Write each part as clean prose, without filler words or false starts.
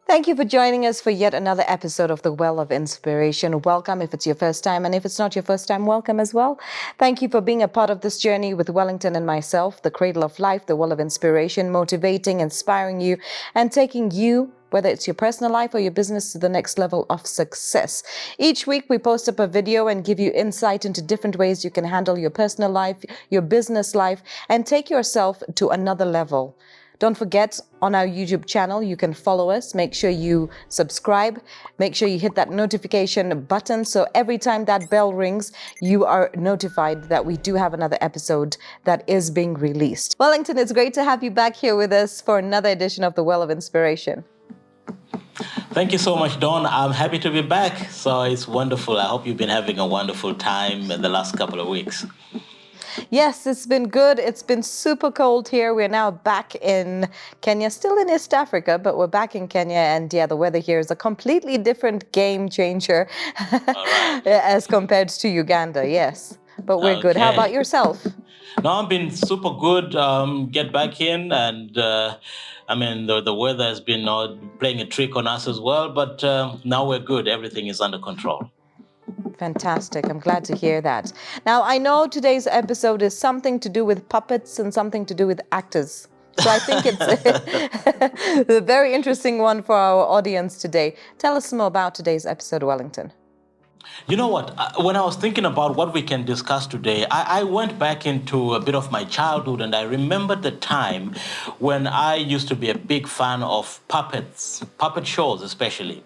Thank you for joining us for yet another episode of The Well of Inspiration. Welcome if it's your first time, and if it's not your first time, welcome as well. Thank you for being a part of this journey with Wellington and myself, the Cradle of Life, the Well of Inspiration, motivating, inspiring you, and taking you, whether it's your personal life or your business, to the next level of success. Each week, we post up a video and give you insight into different ways you can handle your personal life, your business life, and take yourself to another level. Don't forget, on our YouTube channel, you can follow us. Make sure you subscribe. Make sure you hit that notification button so every time that bell rings, you are notified that we do have another episode that is being released. Wellington, it's great to have you back here with us for another edition of The Well of Inspiration. Thank you so much, Dawn. I'm happy to be back. So it's wonderful. I hope you've been having a wonderful time in the last couple of weeks. Yes, it's been good. It's been super cold here. We're now back in Kenya, still in East Africa, but we're back in Kenya. And yeah, the weather here is a completely different game changer as compared to Uganda. Yes, but we're good. How about yourself? No, I've been super good. Get back in, and the weather has been playing a trick on us as well. But now we're good. Everything is under control. Fantastic. I'm glad to hear that. Now, I know today's episode is something to do with puppets and something to do with actors. So I think it's a very interesting one for our audience today. Tell us more about today's episode, Wellington. You know what? When I was thinking about what we can discuss today, I went back into a bit of my childhood, and I remembered the time when I used to be a big fan of puppet shows especially.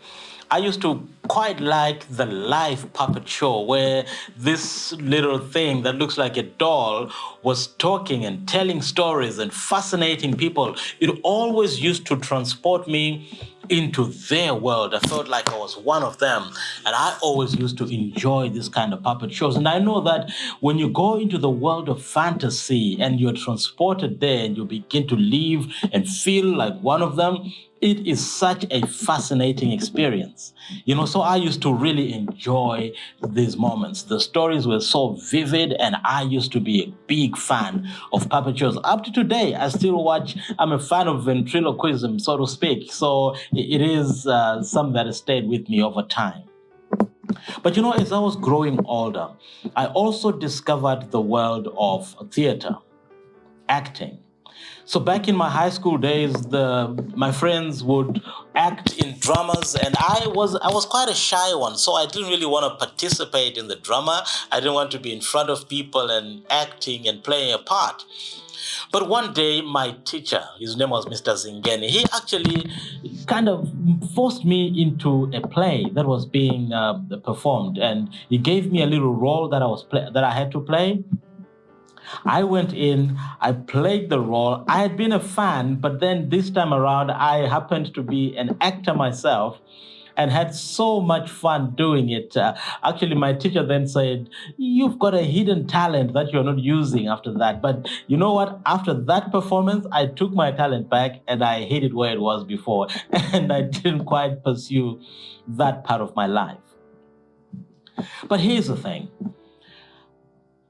I used to quite like the live puppet show where this little thing that looks like a doll was talking and telling stories and fascinating people. It always used to transport me into their world. I felt like I was one of them. And I always used to enjoy this kind of puppet shows. And I know that when you go into the world of fantasy and you're transported there and you begin to live and feel like one of them, it is such a fascinating experience. So I used to really enjoy these moments. The stories were so vivid, and I used to be a big fan of puppet shows. Up to today, I still watch. I'm a fan of ventriloquism, so to speak. So it is something that has stayed with me over time. But as I was growing older, I also discovered the world of theater, acting. So back in my high school days, my friends would act in dramas, and I was quite a shy one, so I didn't really want to participate in the drama. I didn't want to be in front of people and acting and playing a part. But one day, my teacher, his name was Mr. Zingeni, he actually kind of forced me into a play that was being performed, and he gave me a little role that I had to play. I went in, I played the role. I had been a fan, but then this time around, I happened to be an actor myself and had so much fun doing it. Actually, my teacher then said, "You've got a hidden talent that you're not using after that." But you know what? After that performance, I took my talent back and I hid it where it was before. And I didn't quite pursue that part of my life. But here's the thing.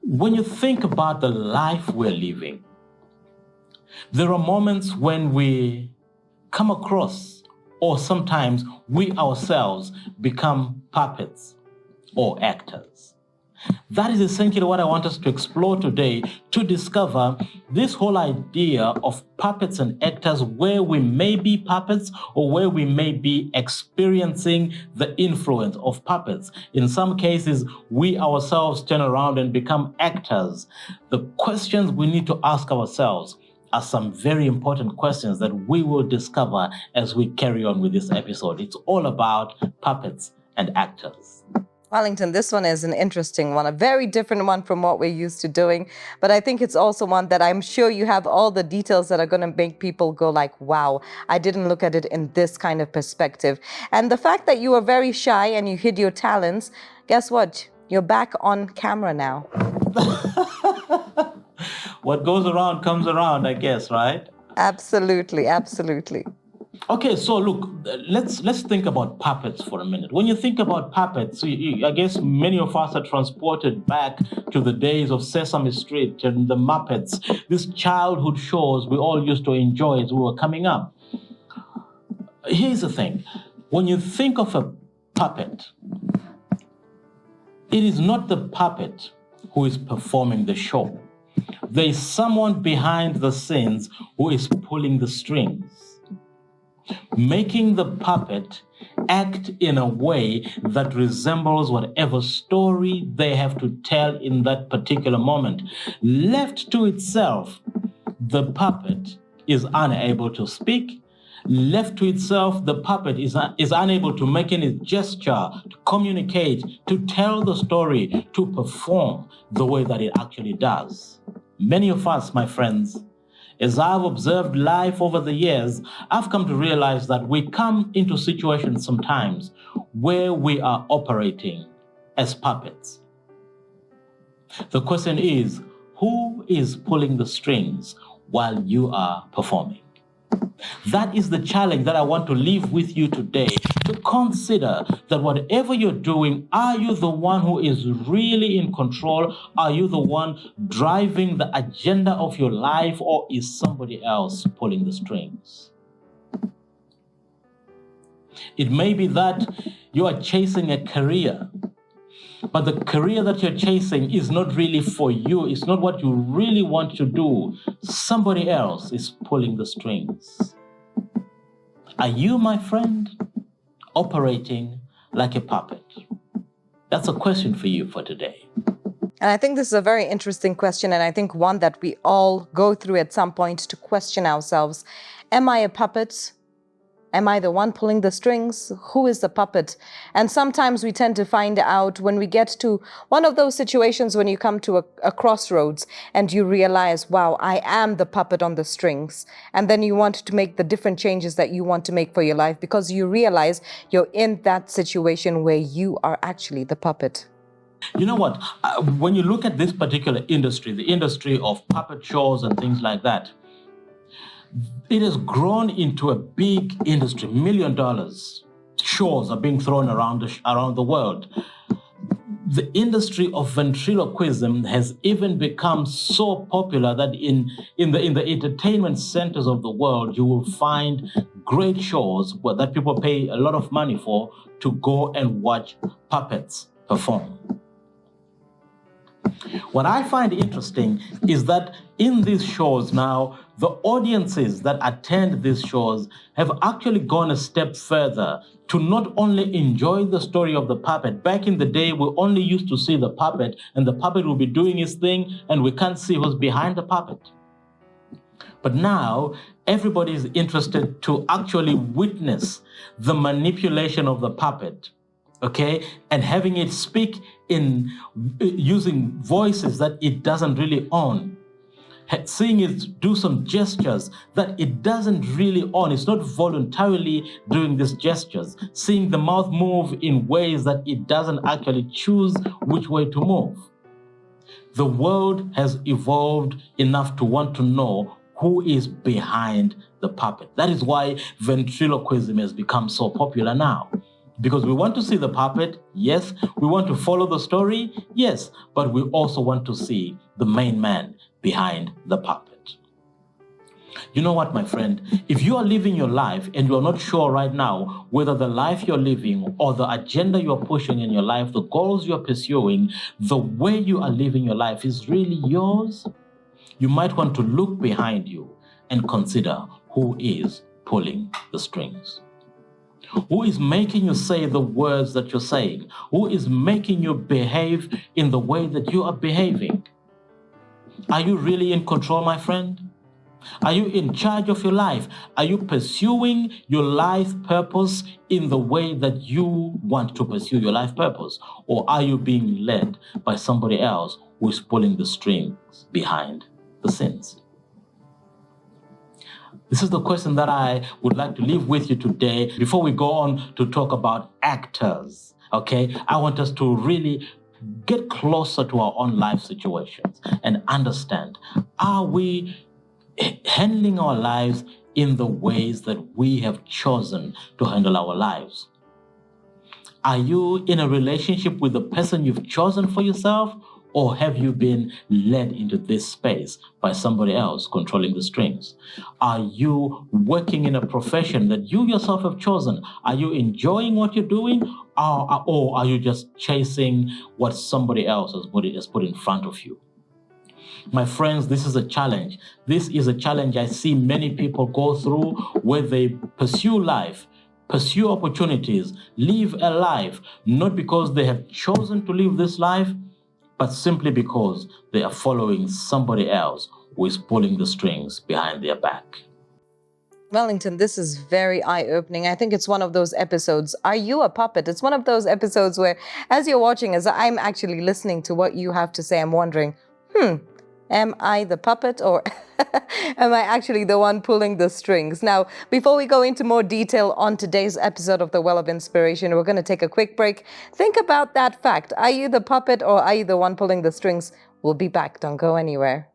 When you think about the life we're living, there are moments when we come across, or sometimes we ourselves become puppets or actors. That is essentially what I want us to explore today, to discover this whole idea of puppets and actors, where we may be puppets or where we may be experiencing the influence of puppets. In some cases, we ourselves turn around and become actors. The questions we need to ask ourselves are some very important questions that we will discover as we carry on with this episode. It's all about puppets and actors. Wellington, this one is an interesting one, a very different one from what we're used to doing. But I think it's also one that I'm sure you have all the details that are going to make people go like, wow, I didn't look at it in this kind of perspective. And the fact that you were very shy and you hid your talents, guess what? You're back on camera now. What goes around comes around, I guess, right? Absolutely, absolutely. Okay, so look, let's think about puppets for a minute. When you think about puppets, I guess many of us are transported back to the days of Sesame Street and the Muppets, these childhood shows we all used to enjoy as we were coming up. Here's the thing: when you think of a puppet, it is not the puppet who is performing the show. There is someone behind the scenes who is pulling the strings, making the puppet act in a way that resembles whatever story they have to tell in that particular moment. Left to itself, the puppet is unable to speak. Left to itself, the puppet is unable to make any gesture, to communicate, to tell the story, to perform the way that it actually does. Many of us, my friends, as I've observed life over the years, I've come to realize that we come into situations sometimes where we are operating as puppets. The question is, who is pulling the strings while you are performing? That is the challenge that I want to leave with you today, to consider that whatever you're doing, are you the one who is really in control? Are you the one driving the agenda of your life, or is somebody else pulling the strings? It may be that you are chasing a career, but the career that you're chasing is not really for you. It's not what you really want to do. Somebody else is pulling the strings. Are you, my friend, operating like a puppet? That's a question for you for today. And I think this is a very interesting question, and I think one that we all go through at some point to question ourselves. Am I a puppet? Am I the one pulling the strings? Who is the puppet? And sometimes we tend to find out when we get to one of those situations when you come to a crossroads and you realize, wow, I am the puppet on the strings. And then you want to make the different changes that you want to make for your life because you realize you're in that situation where you are actually the puppet. You know what? When you look at this particular industry, the industry of puppet shows and things like that, it has grown into a big industry. $1 million shows are being thrown around the world. The industry of ventriloquism has even become so popular that in the entertainment centers of the world, you will find great shows that people pay a lot of money for to go and watch puppets perform. What I find interesting is that in these shows now, the audiences that attend these shows have actually gone a step further to not only enjoy the story of the puppet. Back in the day, we only used to see the puppet, and the puppet will be doing his thing, and we can't see who's behind the puppet. But now, everybody is interested to actually witness the manipulation of the puppet, okay, and having it speak in using voices that it doesn't really own, seeing it do some gestures that it doesn't really own. It's not voluntarily doing these gestures, seeing the mouth move in ways that it doesn't actually choose which way to move. The world has evolved enough to want to know who is behind the puppet. That is why ventriloquism has become so popular now. Because we want to see the puppet, yes. We want to follow the story, yes. But we also want to see the main man behind the puppet. You know what, my friend? If you are living your life and you are not sure right now whether the life you're living or the agenda you're pushing in your life, the goals you're pursuing, the way you are living your life is really yours, you might want to look behind you and consider who is pulling the strings. Who is making you say the words that you're saying? Who is making you behave in the way that you are behaving? Are you really in control, my friend? Are you in charge of your life? Are you pursuing your life purpose in the way that you want to pursue your life purpose? Or are you being led by somebody else who is pulling the strings behind the scenes? This is the question that I would like to leave with you today. Before we go on to talk about actors, okay, I want us to really get closer to our own life situations and understand, are we handling our lives in the ways that we have chosen to handle our lives. Are you in a relationship with the person you've chosen for yourself, or have you been led into this space by somebody else controlling the strings? Are you working in a profession that you yourself have chosen? Are you enjoying what you're doing, or are you just chasing what somebody else has put in front of you? My friends, this is a challenge. This is a challenge I see many people go through, where they pursue life, pursue opportunities, live a life, not because they have chosen to live this life, but simply because they are following somebody else who is pulling the strings behind their back. Wellington, this is very eye-opening. I think it's one of those episodes. Are you a puppet? It's one of those episodes where, as you're watching, as I'm actually listening to what you have to say, I'm wondering, am I the puppet, or am I actually the one pulling the strings? Now, before we go into more detail on today's episode of The Well of Inspiration, we're going to take a quick break. Think about that fact. Are you the puppet, or are you the one pulling the strings? We'll be back. Don't go anywhere.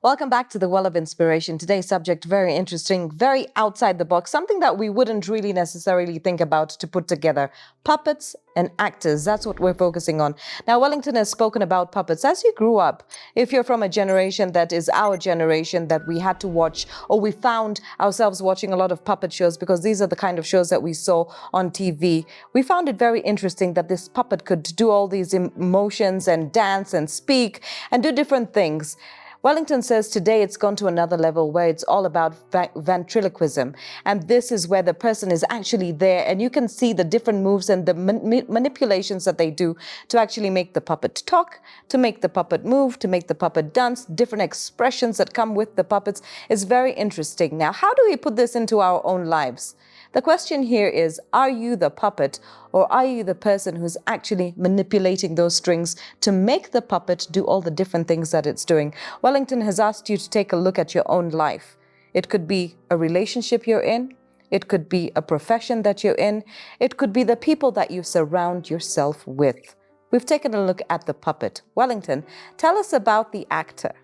Welcome back to the Well of Inspiration. Today's subject, very interesting, very outside the box, something that we wouldn't really necessarily think about to put together. Puppets and actors, that's what we're focusing on. Now, Wellington has spoken about puppets. As you grew up, if you're from a generation that is our generation, that we had to watch, or we found ourselves watching a lot of puppet shows because these are the kind of shows that we saw on TV, we found it very interesting that this puppet could do all these emotions and dance and speak and do different things. Wellington says today it's gone to another level where it's all about ventriloquism. And this is where the person is actually there and you can see the different moves and the manipulations that they do to actually make the puppet talk, to make the puppet move, to make the puppet dance, different expressions that come with the puppets is very interesting. Now, how do we put this into our own lives? The question here is, are you the puppet, or are you the person who's actually manipulating those strings to make the puppet do all the different things that it's doing? Wellington has asked you to take a look at your own life. It could be a relationship you're in. It could be a profession that you're in. It could be the people that you surround yourself with. We've taken a look at the puppet. Wellington, tell us about the actor.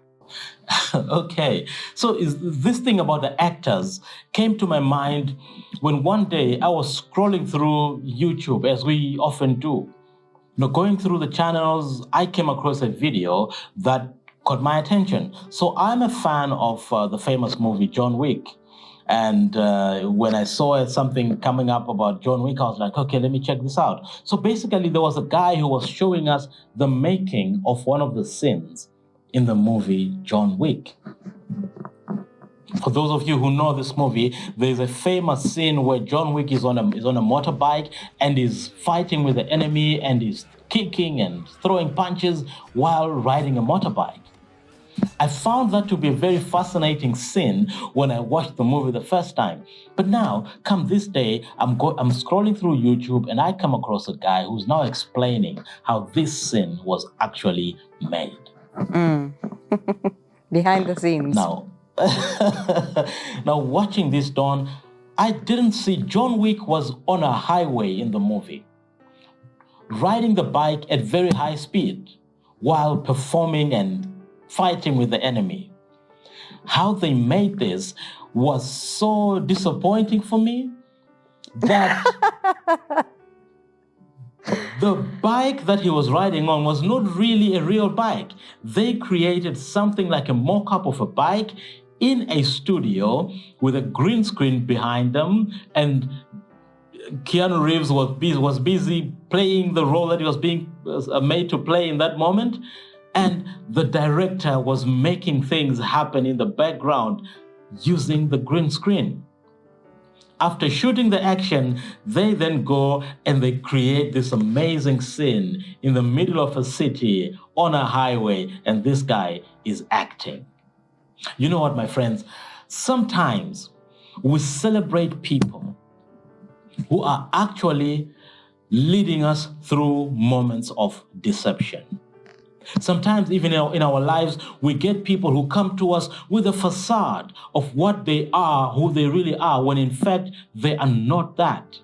Okay, so this thing about the actors came to my mind when one day I was scrolling through YouTube, as we often do. Going through the channels, I came across a video that caught my attention. So I'm a fan of the famous movie John Wick. And when I saw something coming up about John Wick, I was like, okay, let me check this out. So basically, there was a guy who was showing us the making of one of the scenes in the movie John Wick. For those of you who know this movie, there's a famous scene where John Wick is on a motorbike and is fighting with the enemy and is kicking and throwing punches while riding a motorbike. I found that to be a very fascinating scene when I watched the movie the first time. But now, come this day, I'm scrolling through YouTube and I come across a guy who's now explaining how this scene was actually made. Behind the scenes. Now, watching this, Dawn, I didn't see John Wick was on a highway in the movie, riding the bike at very high speed while performing and fighting with the enemy. How they made this was so disappointing for me that the bike that he was riding on was not really a real bike. They created something like a mock-up of a bike in a studio with a green screen behind them, and Keanu Reeves was busy playing the role that he was being made to play in that moment, and the director was making things happen in the background using the green screen. After shooting the action, they then go and they create this amazing scene in the middle of a city on a highway, and this guy is acting. You know what, my friends? Sometimes we celebrate people who are actually leading us through moments of deception. Sometimes even in our lives, we get people who come to us with a facade of what they are, who they really are, when in fact they are not that.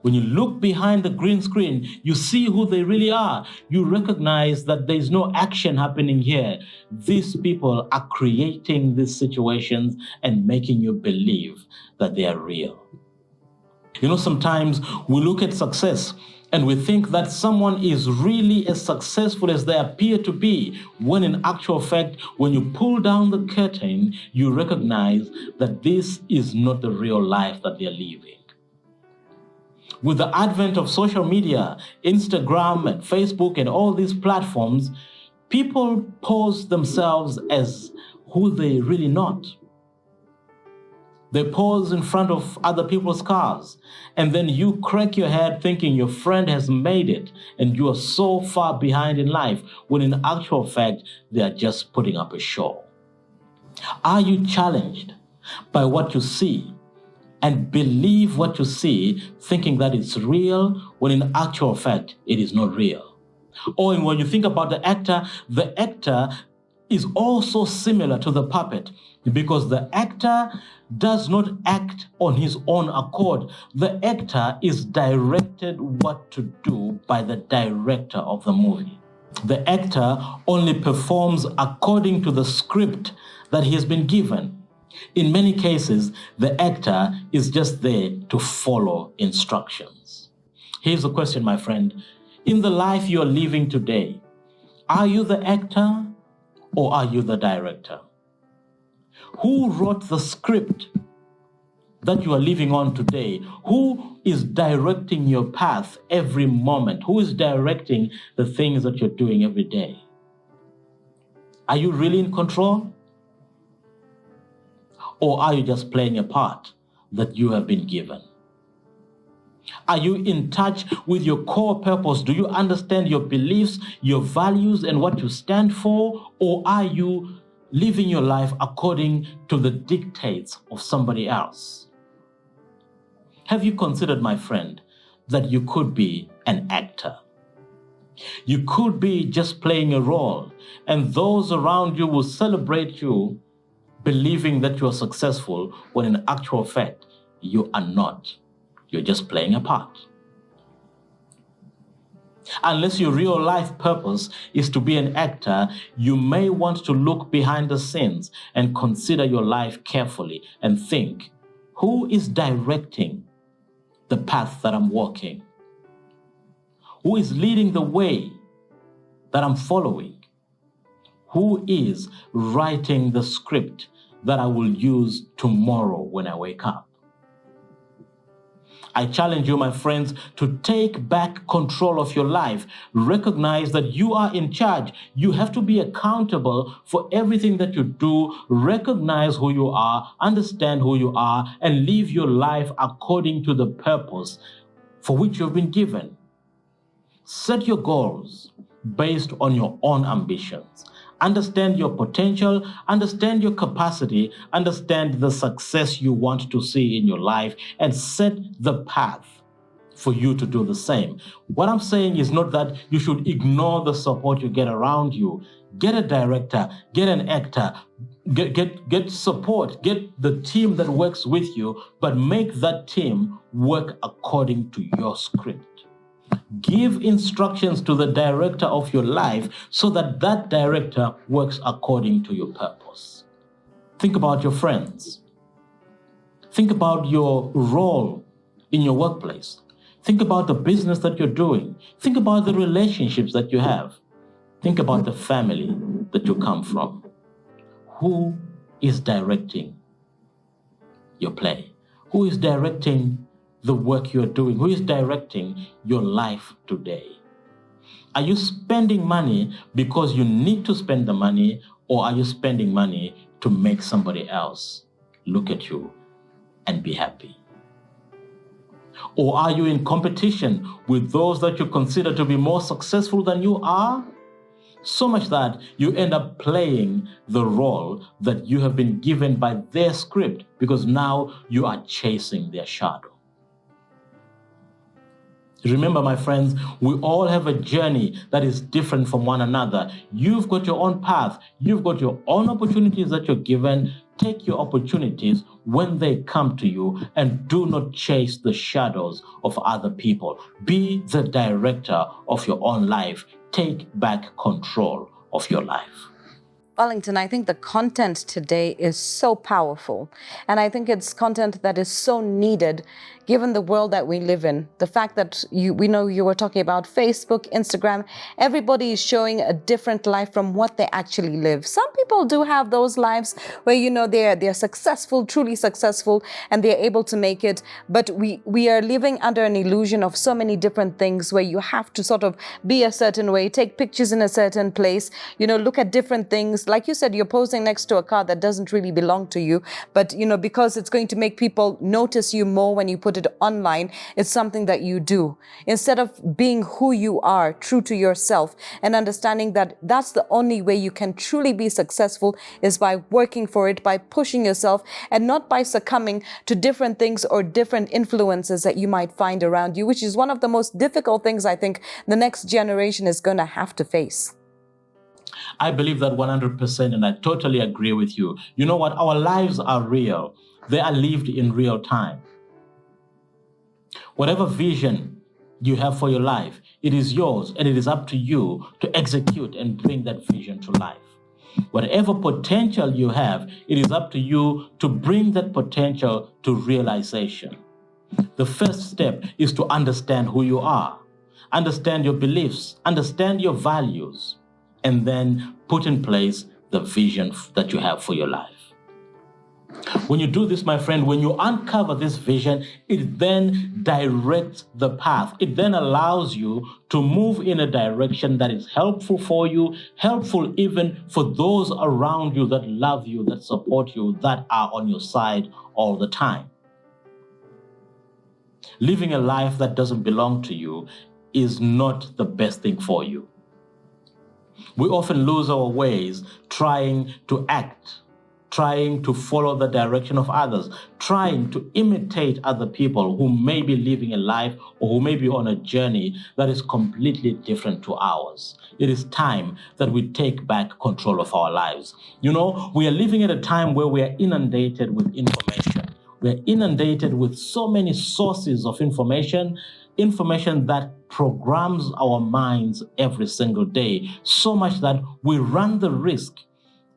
When you look behind the green screen, you see who they really are. You recognize that there's no action happening here. These people are creating these situations and making you believe that they are real. You know, sometimes we look at success and we think that someone is really as successful as they appear to be, when in actual fact, when you pull down the curtain, you recognize that this is not the real life that they're living. With the advent of social media, Instagram and Facebook and all these platforms, people pose themselves as who they really not. They pose in front of other people's cars, and then you crack your head thinking your friend has made it and you are so far behind in life, when in actual fact, they are just putting up a show. Are you challenged by what you see and believe what you see, thinking that it's real, when in actual fact, it is not real? Or when you think about the actor is also similar to the puppet, because the actor does not act on his own accord. The actor is directed what to do by the director of the movie. The actor only performs according to the script that he has been given. In many cases, the actor is just there to follow instructions. Here's the question, my friend. In the life you're living today, are you the actor or are you the director? Who wrote the script that you are living on today? Who is directing your path every moment? Who is directing the things that you're doing every day? Are you really in control? Or are you just playing a part that you have been given? Are you in touch with your core purpose? Do you understand your beliefs, your values, and what you stand for? Or are you living your life according to the dictates of somebody else? Have you considered, my friend, that you could be an actor? You could be just playing a role, and those around you will celebrate you, believing that you are successful, when in actual fact, you are not. You're just playing a part. Unless your real life purpose is to be an actor, you may want to look behind the scenes and consider your life carefully and think, who is directing the path that I'm walking? Who is leading the way that I'm following? Who is writing the script that I will use tomorrow when I wake up? I challenge you, my friends, to take back control of your life. Recognize that you are in charge. You have to be accountable for everything that you do. Recognize who you are, understand who you are, and live your life according to the purpose for which you've been given. Set your goals based on your own ambitions. Understand your potential, understand your capacity, understand the success you want to see in your life, and set the path for you to do the same. What I'm saying is not that you should ignore the support you get around you. Get a director, get an actor, get support, get the team that works with you, but make that team work according to your script. Give instructions to the director of your life so that that director works according to your purpose. Think about your friends. Think about your role in your workplace. Think about the business that you're doing. Think about the relationships that you have. Think about the family that you come from. Who is directing your play? Who is directing the work you're doing? Who is directing your life today? Are you spending money because you need to spend the money, or are you spending money to make somebody else look at you and be happy? Or are you in competition with those that you consider to be more successful than you are? So much that you end up playing the role that you have been given by their script, because now you are chasing their shadow. Remember, my friends, we all have a journey that is different from one another. You've got your own path. You've got your own opportunities that you're given. Take your opportunities when they come to you, and do not chase the shadows of other people. Be the director of your own life. Take back control of your life. Wellington, I think the content today is so powerful. And I think it's content that is so needed given the world that we live in. The fact that we know you were talking about Facebook, Instagram, everybody is showing a different life from what they actually live. Some people do have those lives where, they're successful, truly successful, and they're able to make it. But we are living under an illusion of so many different things where you have to sort of be a certain way, take pictures in a certain place, look at different things. Like you said, you're posing next to a car that doesn't really belong to you, but because it's going to make people notice you more when you put it online, it's something that you do. Instead of being who you are, true to yourself, and understanding that that's the only way you can truly be successful is by working for it, by pushing yourself, and not by succumbing to different things or different influences that you might find around you, which is one of the most difficult things I think the next generation is going to have to face. I believe that 100%, and I totally agree with you. You know what? Our lives are real. They are lived in real time. Whatever vision you have for your life, it is yours, and it is up to you to execute and bring that vision to life. Whatever potential you have, it is up to you to bring that potential to realization. The first step is to understand who you are, understand your beliefs, understand your values, and then put in place the vision that you have for your life. When you do this, my friend, when you uncover this vision, it then directs the path. It then allows you to move in a direction that is helpful for you, helpful even for those around you that love you, that support you, that are on your side all the time. Living a life that doesn't belong to you is not the best thing for you. We often lose our ways trying to act, trying to follow the direction of others, trying to imitate other people who may be living a life or who may be on a journey that is completely different to ours. It is time that we take back control of our lives. We are living at a time where we are inundated with information. We are inundated with so many sources of information that programs our minds every single day, so much that we run the risk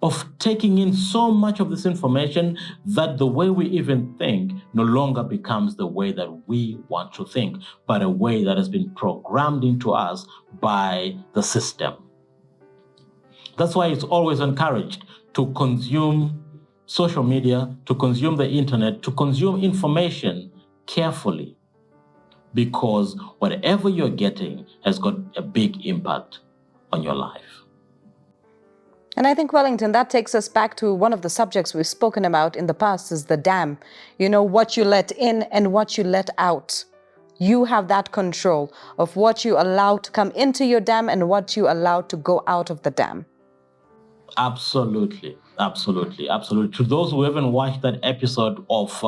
of taking in so much of this information that the way we even think no longer becomes the way that we want to think, but a way that has been programmed into us by the system. That's why it's always encouraged to consume social media, to consume the internet, to consume information carefully, because whatever you're getting has got a big impact on your life. And I think, Wellington, that takes us back to one of the subjects we've spoken about in the past is the dam. What you let in and what you let out. You have that control of what you allow to come into your dam and what you allow to go out of the dam. Absolutely. To those who haven't watched that episode of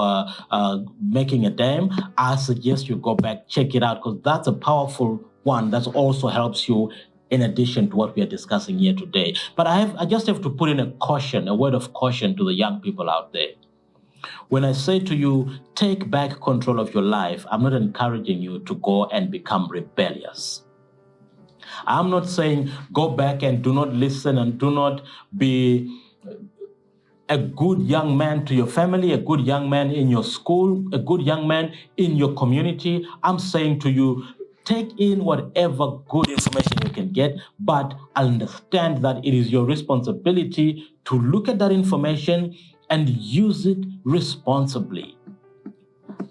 Making a Dam, I suggest you go back, check it out, because that's a powerful one that also helps you in addition to what we are discussing here today. But I just have to put in a word of caution to the young people out there. When I say to you, take back control of your life, I'm not encouraging you to go and become rebellious. I'm not saying go back and do not listen and do not be a good young man to your family, a good young man in your school, a good young man in your community. I'm saying to you, take in whatever good information you can get, but understand that it is your responsibility to look at that information and use it responsibly.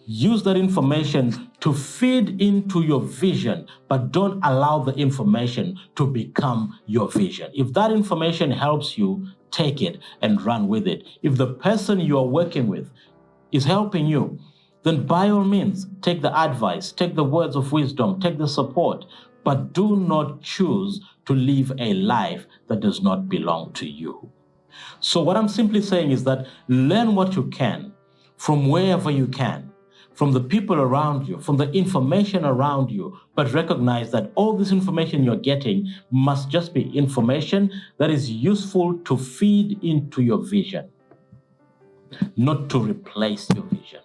Use that information to feed into your vision, but don't allow the information to become your vision. If that information helps you, take it and run with it. If the person you are working with is helping you, then by all means, take the advice, take the words of wisdom, take the support, but do not choose to live a life that does not belong to you. So what I'm simply saying is that learn what you can from wherever you can, from the people around you, from the information around you, but recognize that all this information you're getting must just be information that is useful to feed into your vision, not to replace your vision.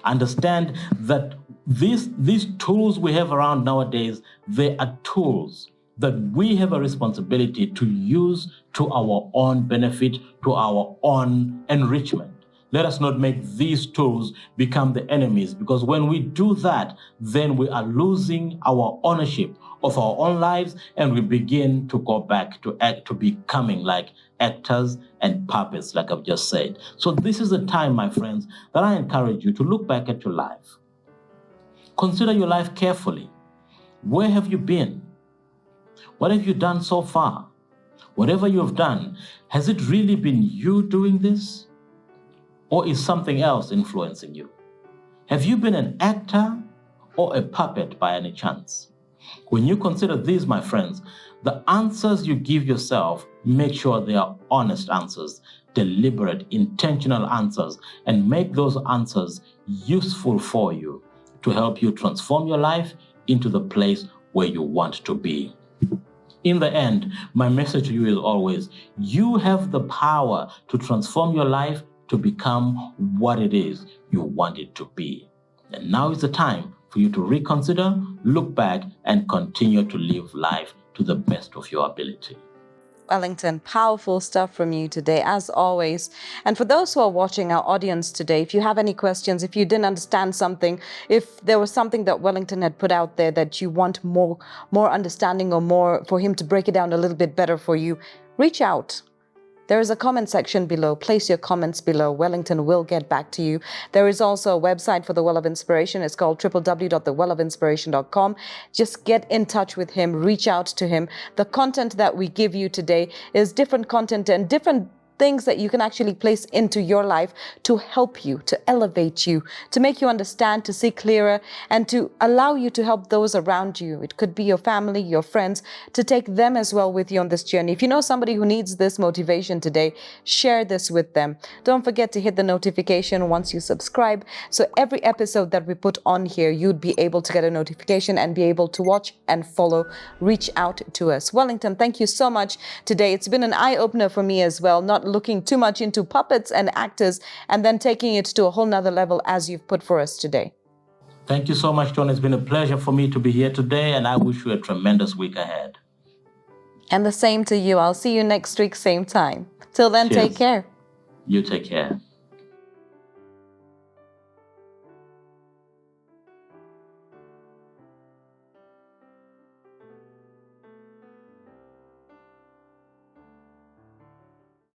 Understand that these tools we have around nowadays, they are tools that we have a responsibility to use to our own benefit, to our own enrichment. Let us not make these tools become the enemies, because when we do that, then we are losing our ownership of our own lives, and we begin to go back to becoming like actors and puppets, like I've just said. So this is the time, my friends, that I encourage you to look back at your life. Consider your life carefully. Where have you been? What have you done so far? Whatever you have done, has it really been you doing this? Or is something else influencing you? Have you been an actor or a puppet by any chance? When you consider these, my friends, the answers you give yourself, make sure they are honest answers, deliberate, intentional answers, and make those answers useful for you to help you transform your life into the place where you want to be. In the end, my message to you is always, you have the power to transform your life to become what it is you want it to be. And now is the time for you to reconsider, look back, and continue to live life to the best of your ability. Wellington, powerful stuff from you today, as always. And for those who are watching, our audience today, if you have any questions, if you didn't understand something, if there was something that Wellington had put out there that you want more understanding or more for him to break it down a little bit better for you, reach out. There is a comment section below. Place your comments below. Wellington will get back to you. There is also a website for the Well of Inspiration. It's called www.thewelofinspiration.com. Just get in touch with him. Reach out to him. The content that we give you today is different content and different things that you can actually place into your life to help you, to elevate you, to make you understand, to see clearer, and to allow you to help those around you. It could be your family, your friends, to take them as well with you on this journey. If you know somebody who needs this motivation today, share this with them. Don't forget to hit the notification once you subscribe, so every episode that we put on here, you'd be able to get a notification and be able to watch and follow. Reach out to us. Wellington, thank you so much today. It's been an eye-opener for me as well, not looking too much into puppets and actors and then taking it to a whole nother level as you've put for us today. Thank you so much, John. It's been a pleasure for me to be here today, and I wish you a tremendous week ahead. And the same to you. I'll see you next week, same time. Till then, Cheers. take care. You take care.